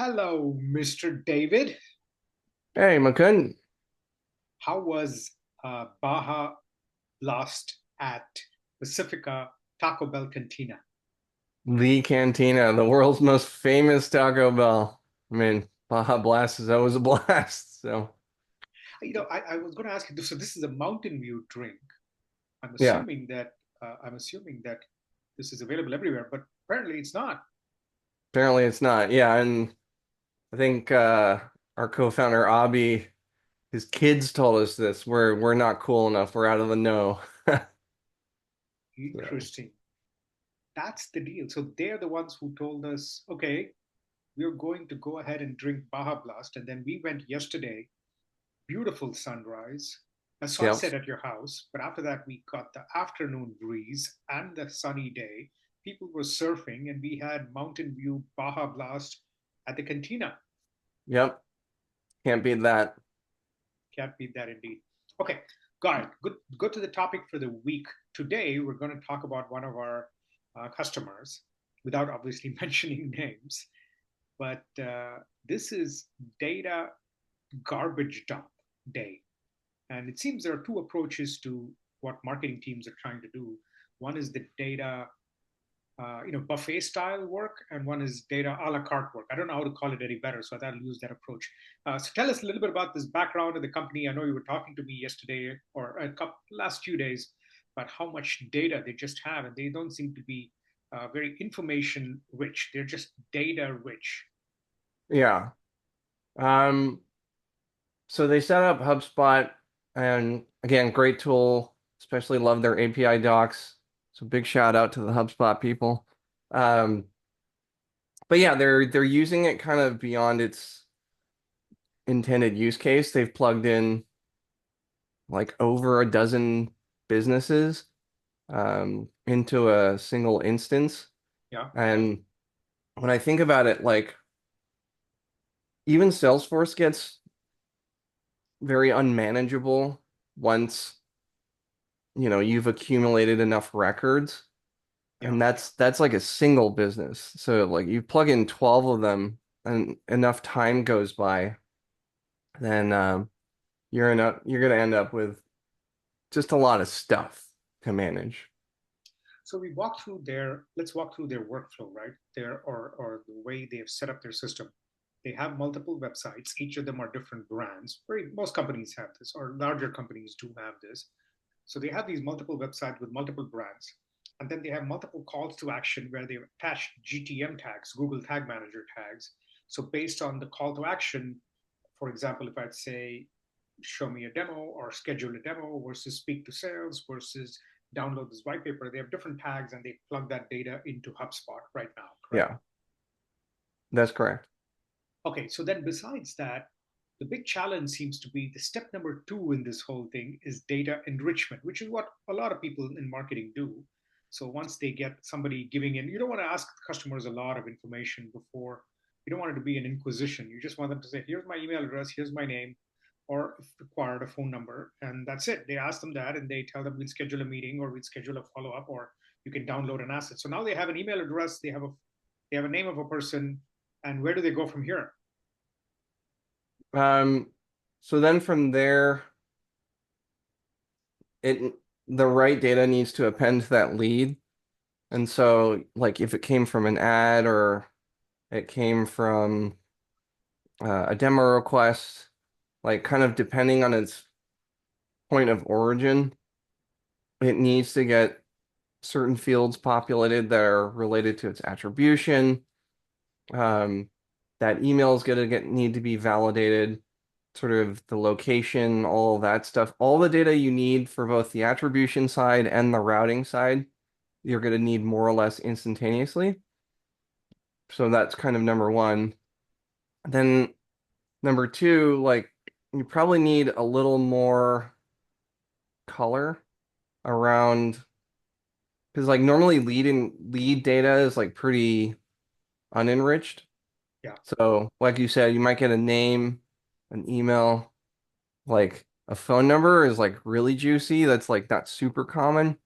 Hello, Mr. David. Hey, McCunn. How was Baja Blast at Pacifica Taco Bell Cantina? The Cantina, the world's most famous Taco Bell. I mean, Baja Blast is always a blast. So, I was going to ask you. So this is a Mountain View drink. I'm yeah, assuming that I'm assuming that this is available everywhere, but apparently it's not. apparently it's not. Yeah, and I think our co-founder Abby, his kids told us this. We're not cool enough. We're out of the know. So, Interesting. That's the deal. So they're the ones who told us, okay, we're going to go ahead and drink Baja Blast, and then we went yesterday, beautiful sunrise, a yep, sunset at your house. But after that, we got the afternoon breeze and the sunny day. People were surfing, and we had Mountain View Baja Blast at the cantina. yep. Can't beat that. Can't beat that indeed. Okay, got it. Good. Go to the topic for the week. Today, we're going to talk about one of our customers without obviously mentioning names. But this is data garbage dump day. And it seems there are two approaches to what marketing teams are trying to do. One is the data, buffet style work, and one is data a la carte work. I don't know how to call it any better, so I'll use that approach. So tell us a little bit about this background of the company. I know you were talking to me yesterday or last few days about how much data they just have, and they don't seem to be very information rich. They're just data rich. Yeah. Um, so they set up HubSpot, and again, great tool. Especially love their API docs. So big shout out to the HubSpot people. Um, but yeah, they're using it kind of beyond its intended use case. They've plugged in like over a dozen businesses into a single instance. Yeah. And when I think about it, like even Salesforce gets very unmanageable once you've accumulated enough records. Yeah. And that's like a single business. So like you plug in 12 of them and enough time goes by, then you're gonna end up with just a lot of stuff to manage. So we walk through their let's walk through their workflow, right? Their or the way they have set up their system. They have multiple websites. Each of them are different brands. Most companies have this, or larger companies do have this. So they have these multiple websites with multiple brands. And then they have multiple calls to action where they attach GTM tags, Google Tag Manager tags. So based on the call to action, for example, if I'd say, show me a demo or schedule a demo versus speak to sales versus download this white paper, they have different tags and they plug that data into HubSpot right now, correct? Yeah, that's correct. Okay, so then besides that, the big challenge seems to be the step number two in this whole thing is data enrichment, which is what a lot of people in marketing do. So once they get somebody giving in, you don't want to ask customers a lot of information before. You don't want it to be an inquisition. You just want them to say, here's my email address, here's my name, or if required, a phone number. And that's it. They ask them that and they tell them we'll schedule a meeting or we'll schedule a follow-up or you can download an asset. So now they have an email address, they have a name of a person, and where do they go from here? Um, so then from there, it the right data needs to append to that lead. And so like if it came from an ad or it came from a demo request, like kind of depending on its point of origin, it needs to get certain fields populated that are related to its attribution. Um, that email is going to get need to be validated, sort of the location, all that stuff. All the data you need for both the attribution side and the routing side, you're going to need more or less instantaneously. So that's kind of number one. Then number two, like you probably need a little more color around because like normally lead data is like pretty unenriched. Yeah. So like you said, you might get a name, an email, like a phone number is like really juicy. That's like not super common.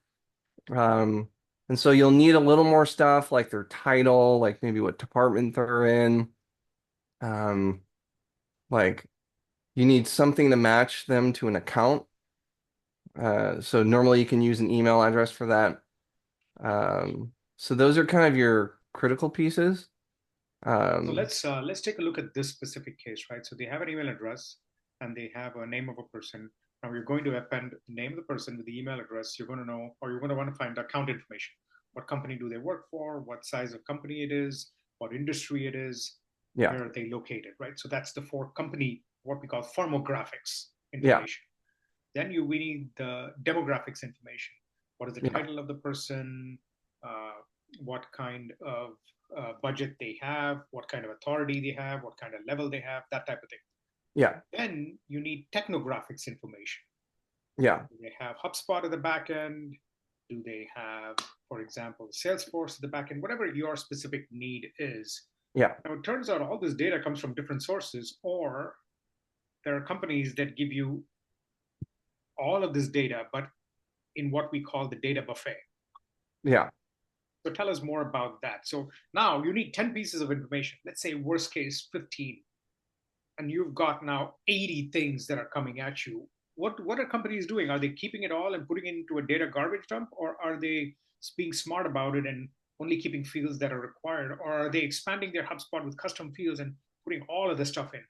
Um, and so you'll need a little more stuff like their title, like maybe what department they're in, Um, like you need something to match them to an account. So normally you can use an email address for that. So those are kind of your critical pieces. So Um, let's take a look at this specific case, right? So they have an email address and they have a name of a person. Now you're going to append the name of the person with the email address. You're going to know, or you're going to want to find account information. What company do they work for? What size of company it is? What industry it is? yeah, Where are they located, right? So that's the for company, what we call firmographics yeah, information. Then we need the demographics information. What is the yeah, title of the person? Uh, what kind of budget they have? What kind of authority they have? What kind of level they have? That type of thing. yeah, Then you need technographics information. yeah, Do they have HubSpot at the back end? Do they have, for example, Salesforce at the back end? Whatever your specific need is. yeah. Now, it turns out all this data comes from different sources, or there are companies that give you all of this data, but in what we call the data buffet. Yeah. So tell us more about that. So now you need 10 pieces of information, let's say worst case 15, and you've got now 80 things that are coming at you. What are companies doing? Are they keeping it all and putting it into a data garbage dump, or are they being smart about it and only keeping fields that are required, or are they expanding their HubSpot with custom fields and putting all of the stuff in?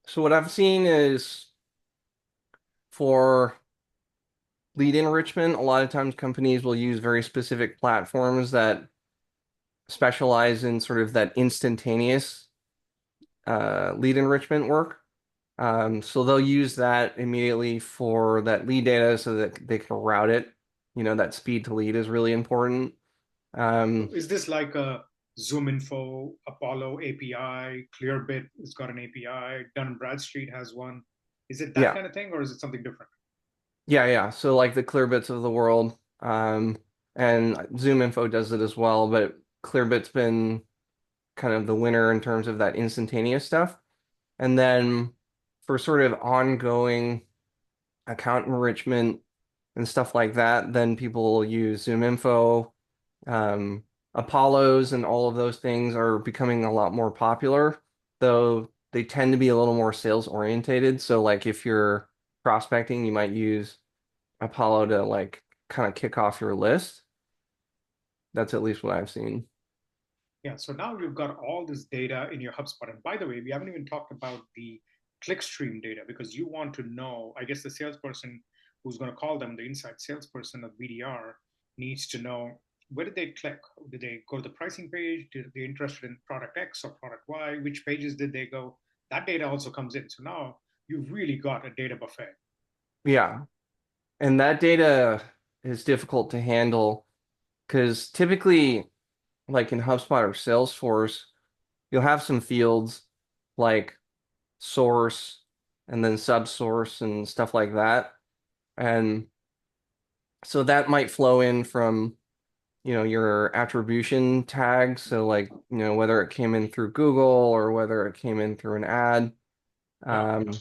So what I've seen is for lead enrichment, a lot of times companies will use very specific platforms that specialize in sort of that instantaneous lead enrichment work. So they'll use that immediately for that lead data so that they can route it. You know, that speed to lead is really important. So Um, is this like a Zoom Info, Apollo API, Clearbit has got an API, Dun& Bradstreet has one? Is it that yeah, kind of thing, or is it something different? yeah, yeah. So like the Clearbits of the world, and Zoom Info does it as well, but Clearbit's been kind of the winner in terms of that instantaneous stuff. And then for sort of ongoing account enrichment and stuff like that, then people will use Zoom Info. Um, Apollos and all of those things are becoming a lot more popular, though they tend to be a little more sales orientated. So like if you're prospecting, you might use Apollo to like kind of kick off your list. That's at least what I've seen. Yeah, so now you've got all this data in your HubSpot. And by the way, we haven't even talked about the Clickstream data because you want to know, I guess the salesperson who's going to call them, the inside salesperson of BDR, needs to know where did they click? Did they go to the pricing page? Did they interested in product X or product Y? Which pages did they go? That data also comes in. So now you've really got a data buffet. Yeah. And that data is difficult to handle because typically, like in HubSpot or Salesforce, you'll have some fields like source and then subsource and stuff like that. And so that might flow in from, your attribution tags. So like, whether it came in through Google or whether it came in through an ad. Yeah. Um,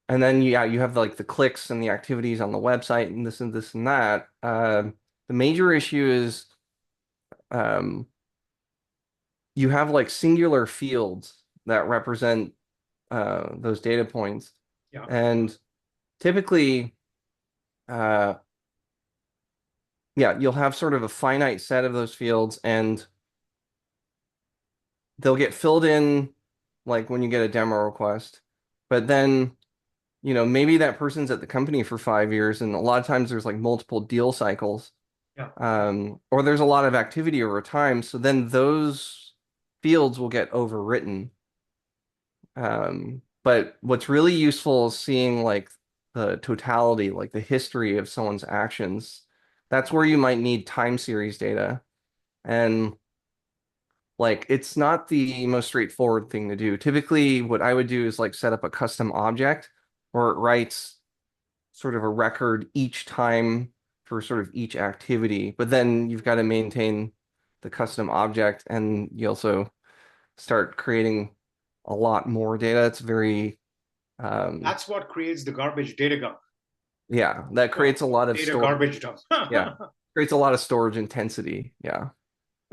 and then yeah, you have like the clicks and the activities on the website and this and that. The major issue is um, you have like singular fields that represent those data points. Yeah. And typically, uh, yeah, you'll have sort of a finite set of those fields and they'll get filled in like when you get a demo request. But then, maybe that person's at the company for 5 years and a lot of times there's like multiple deal cycles. Yeah. Or there's a lot of activity over time. So then those fields will get overwritten. But what's really useful is seeing like the totality, like the history of someone's actions. That's where you might need time series data. And like it's not the most straightforward thing to do. Typically, what I would do is like set up a custom object where it writes sort of a record each time for sort of each activity. But then you've got to maintain the custom object and you also start creating a lot more data. It's very That's what creates the garbage data dump. yeah, that Well, creates a lot of data storage. garbage dump. Yeah. Creates a lot of storage intensity. Yeah.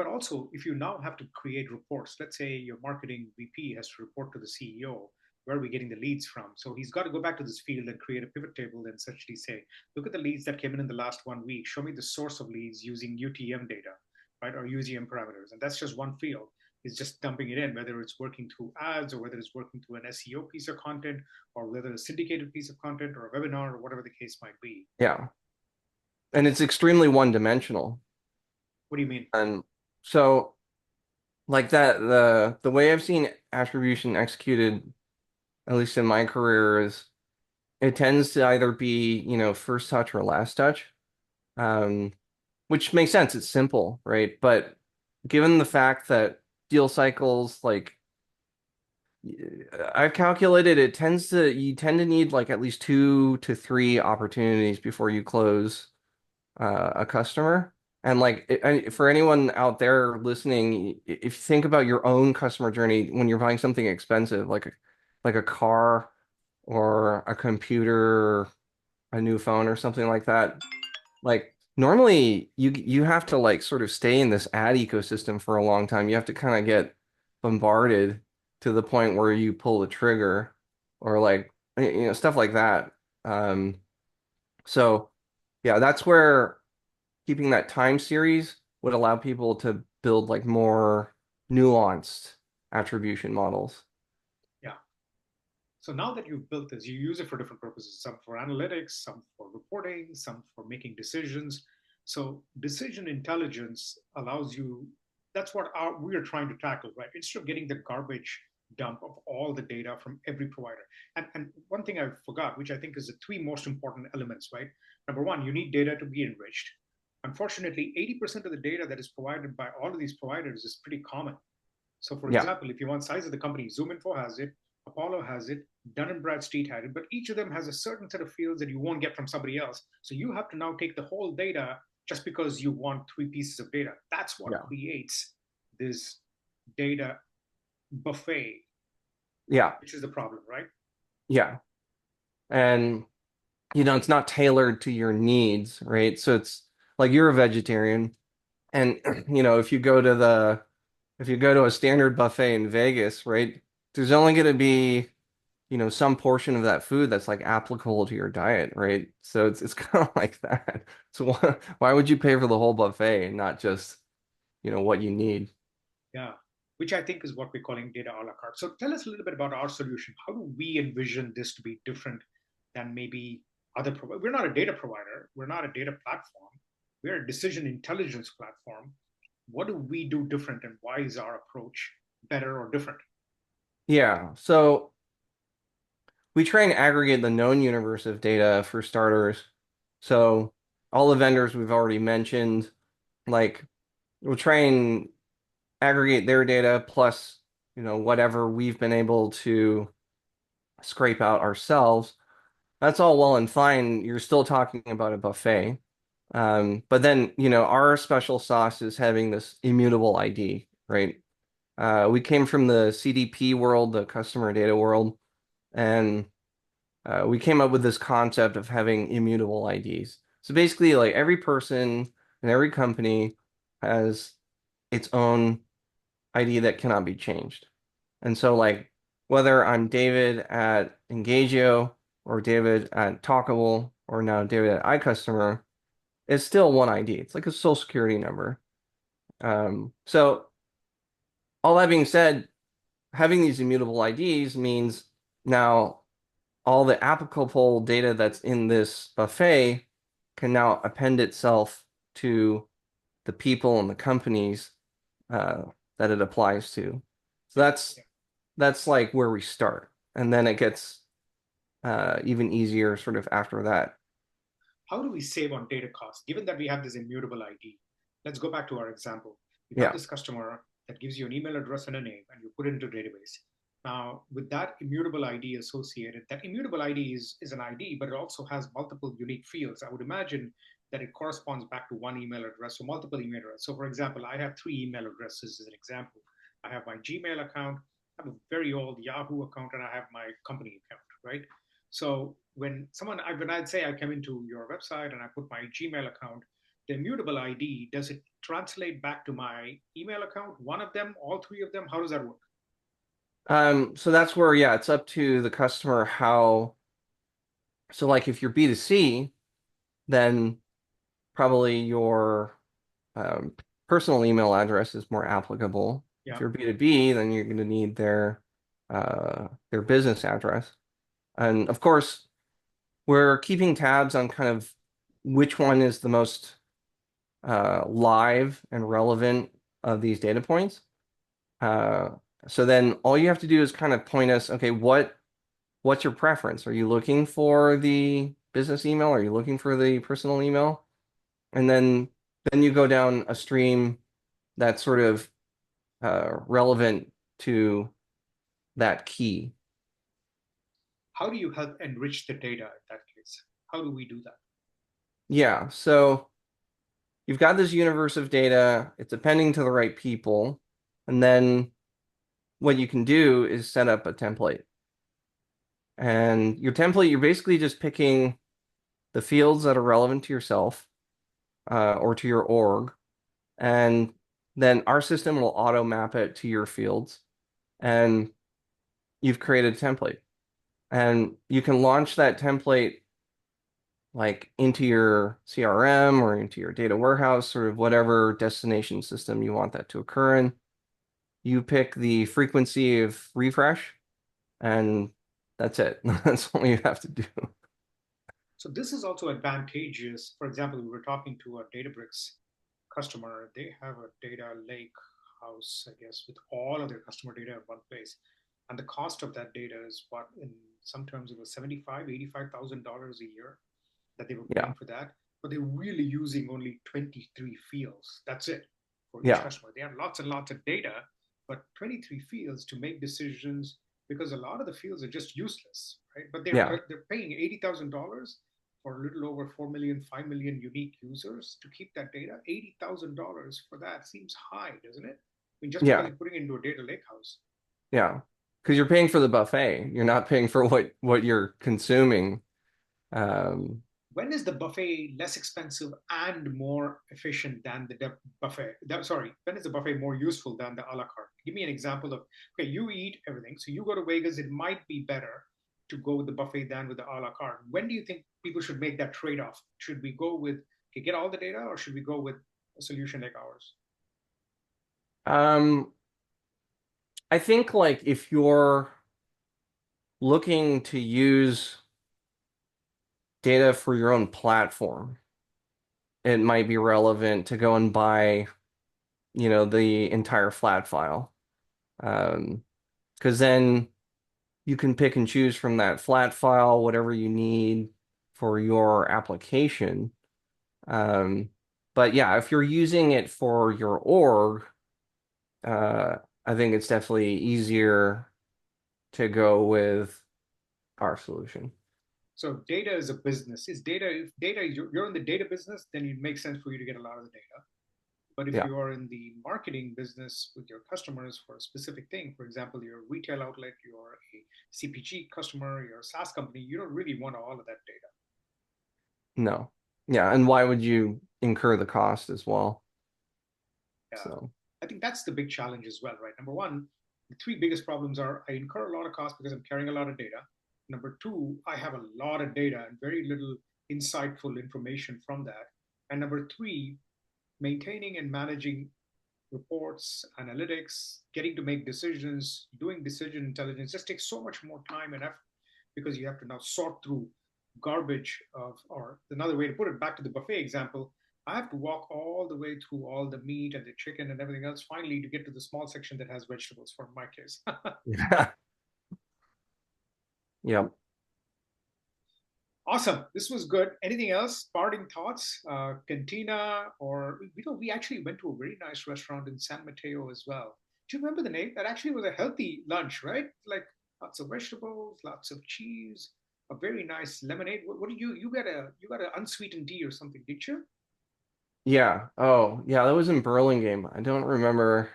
But also, if you now have to create reports, let's say your marketing VP has to report to the CEO, where are we getting the leads from? So he's got to go back to this field and create a pivot table and essentially say, look at the leads that came in the last 1 week. Show me the source of leads using UTM data, right? Or UTM parameters. And that's just one field. It's just dumping it in, whether it's working through ads or whether it's working through an SEO piece of content or whether a syndicated piece of content or a webinar or whatever the case might be. Yeah. And it's extremely one-dimensional. What do you mean? And so like that, the way I've seen attribution executed, at least in my career, is it tends to either be, first touch or last touch. Um, which makes sense. It's simple, right? But given the fact that deal cycles, like I've calculated, you tend to need like at least 2 to 3 opportunities before you close a customer. And like for anyone out there listening, if you think about your own customer journey when you're buying something expensive, like a car or a computer, a new phone or something like that, like normally you have to like sort of stay in this ad ecosystem for a long time. You have to kind of get bombarded to the point where you pull the trigger or like stuff like that. Um, so yeah, that's where keeping that time series would allow people to build like more nuanced attribution models. Yeah. So now that you've built this, you use it for different purposes, some for analytics, some for reporting, some for making decisions. So decision intelligence allows you, that's what we're trying to tackle, right? Instead of getting the garbage dump of all the data from every provider. And one thing I forgot, which I think is the three most important elements, right? Number one, you need data to be enriched. Unfortunately, 80% of the data that is provided by all of these providers is pretty common. So, for Yeah, example, if you want size of the company, ZoomInfo has it, Apollo has it, Dun and Bradstreet had it, but each of them has a certain set of fields that you won't get from somebody else. So you have to now take the whole data just because you want 3 pieces of data. That's what yeah, creates this data buffet, yeah, which is the problem, right? yeah. And it's not tailored to your needs, right? So it's like you're a vegetarian and if you go to a standard buffet in Vegas, right? There's only going to be, some portion of that food that's like applicable to your diet, right? So it's kind of like that. So why would you pay for the whole buffet and not just, what you need? Yeah, which I think is what we're calling data a la carte. So tell us a little bit about our solution. How do we envision this to be different than maybe other providers? We're not a data provider. We're not a data platform. We're a decision intelligence platform. What do we do different and why is our approach better or different? Yeah. So we try and aggregate the known universe of data for starters. So all the vendors we've already mentioned, like we'll try and aggregate their data plus, whatever we've been able to scrape out ourselves. That's all well and fine. You're still talking about a buffet. But then, our special sauce is having this immutable ID, right? We came from the CDP world, the customer data world, and we came up with this concept of having immutable IDs. So basically, like every person and every company has its own ID that cannot be changed. And so, like, whether I'm David at Engagio or David at Talkable or now David at iCustomer, it's still one ID. It's like a social security number. So all that being said, having these immutable IDs means now all the applicable data that's in this buffet can now append itself to the people and the companies uh, that it applies to. So Yeah. that's like where we start, and then it gets even easier sort of after that. How do we save on data costs given that we have this immutable ID? Let's go back to our example. You have Yeah, this customer that gives you an email address and a name, and you put it into a database. Now, with that immutable ID associated, that immutable ID is an ID, but it also has multiple unique fields. I would imagine that it corresponds back to one email address or multiple email addresses. So, for example, I have 3 email addresses as an example. I have my Gmail account, I have a very old Yahoo account, and I have my company account, right? So when I'd say I come into your website and I put my Gmail account, the immutable ID does it translate back to my email account? One of them, all three of them? How does that work? So that's where, yeah, it's up to the customer how. So like if you're B2C, then probably your um, personal email address is more applicable. If Yeah. you're B2B, then you're going to need their business address. And of course, we're keeping tabs on kind of which one is the most live and relevant of these data points. Uh, so then all you have to do is kind of point us, okay, what's your preference? Are you looking for the business email? Are you looking for the personal email? And then you go down a stream that's sort of relevant to that key. How do you help enrich the data in that case? How do we do that? Yeah, so you've got this universe of data, it's appending to the right people, and then what you can do is set up a template. And your template, you're basically just picking the fields that are relevant to yourself or to your org, and then our system will auto map it to your fields, and you've created a template. And you can launch that template like into your CRM or into your data warehouse, sort of whatever destination system you want that to occur in. You pick the frequency of refresh, and that's it. That's all you have to do. So this is also advantageous. For example, we were talking to a Databricks customer. They have a data lake house, I guess, with all of their customer data in one place. And the cost of that data is what, in some terms, it was $85,000 a year that they were Yeah. paying for that. But they're really using only 23 fields. That's it for each Yeah. customer. They have lots and lots of data, but 23 fields to make decisions because a lot of the fields are just useless, right? But Yeah. they're paying $80,000 for a little over 4 million, 5 million unique users to keep that data. $80,000 for that seems high, doesn't it? I mean, just because Yeah. you're putting it into a data lake house. Yeah. Because you're paying for the buffet. You're not paying for what you're consuming. Um, When is the buffet less expensive and more efficient than the buffet? Sorry, when is the buffet more useful than the a la carte? Give me an example of, okay, you eat everything. So you go to Vegas, it might be better to go with the buffet than with the a la carte. When do you think people should make that trade off? Should we go with, okay, get all the data, or should we go with a solution like ours? um, I think like if you're looking to use data for your own platform, it might be relevant to go and buy, the entire flat file. Because then you can pick and choose from that flat file whatever you need for your application. Um, but yeah, if you're using it for your org, uh, I think it's definitely easier to go with our solution. So data is a business. Is data, if data, you're in the data business, then it makes sense for you to get a lot of the data. But if Yeah. you are in the marketing business with your customers for a specific thing, for example, you're a retail outlet, you're a CPG customer, you're a SaaS company, you don't really want all of that data. No. Yeah, and why would you incur the cost as well? Yeah. So, I think that's the big challenge as well, right? Number one, the three biggest problems are I incur a lot of cost because I'm carrying a lot of data. Number two, I have a lot of data and very little insightful information from that. And number three, maintaining and managing reports, analytics, getting to make decisions, doing decision intelligence just takes so much more time and effort because you have to now sort through garbage of, or another way to put it, back to the buffet example, I have to walk all the way through all the meat and the chicken and everything else finally to get to the small section that has vegetables for my case. yeah. Yeah. Awesome. This was good. Anything else? Parting thoughts? Cantina, or we actually went to a very nice restaurant in San Mateo as well. Do you remember the name? That actually was a healthy lunch, right? Like lots of vegetables, lots of cheese, a very nice lemonade. What do you got an unsweetened tea or something, did you? Yeah. Oh, yeah, that was in Burlingame. I don't remember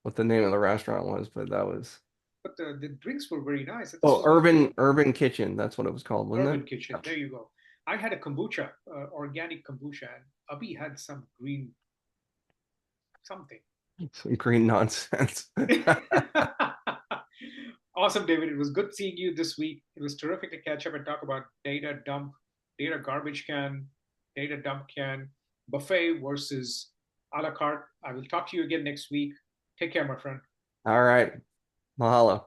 what the name of the restaurant was, but that was But the drinks were very nice. This Oh, was one of the Urban Kitchen. That's what it was called, wasn't urban it? kitchen. Yep. There you go. I had a kombucha, organic kombucha, and Abhi had some green something. Some green nonsense. Awesome, David. It was good seeing you this week. It was terrific to catch up and talk about data dump, data garbage can, data dump can, buffet versus a la carte. I will talk to you again next week. Take care, my friend. All right. Mahalo.